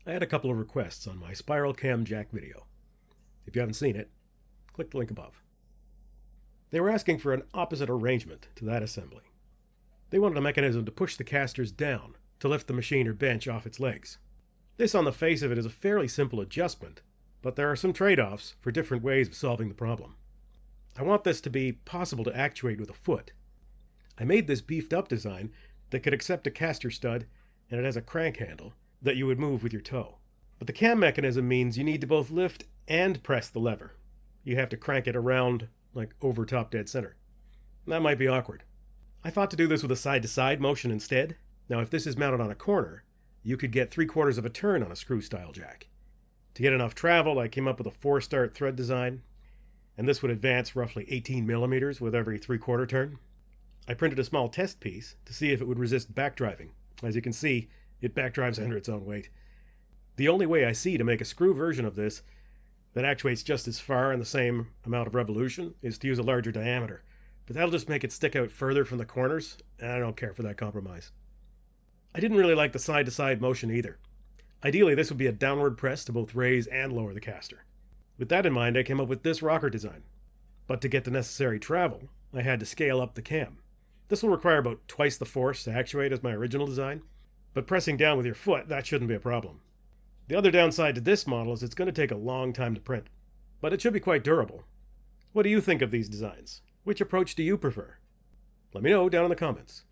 I had a couple of requests on my spiral cam jack video. If you haven't seen it, click the link above. They were asking for an opposite arrangement to that assembly. They wanted a mechanism to push the casters down to lift the machine or bench off its legs. This on the face of it is a fairly simple adjustment, but there are some trade-offs for different ways of solving the problem. I want this to be possible to actuate with a foot. I made this beefed up design that could accept a caster stud, and it has a crank handle that you would move with your toe. But the cam mechanism means you need to both lift and press the lever. You have to crank it around, like over top dead center. That might be awkward. I thought to do this with a side-to-side motion instead. Now if this is mounted on a corner, you could get 3/4 of a turn on a screw-style jack. To get enough travel, I came up with a 4-start thread design, and this would advance roughly 18 millimeters with every 3/4 turn. I printed a small test piece to see if it would resist backdriving. As you can see, it backdrives under its own weight. The only way I see to make a screw version of this that actuates just as far in the same amount of revolution is to use a larger diameter, but that'll just make it stick out further from the corners, and I don't care for that compromise. I didn't really like the side-to-side motion either. Ideally, this would be a downward press to both raise and lower the caster. With that in mind, I came up with this rocker design. But to get the necessary travel, I had to scale up the cam. This will require about twice the force to actuate as my original design, but pressing down with your foot, that shouldn't be a problem. The other downside to this model is it's going to take a long time to print, but it should be quite durable. What do you think of these designs? Which approach do you prefer? Let me know down in the comments.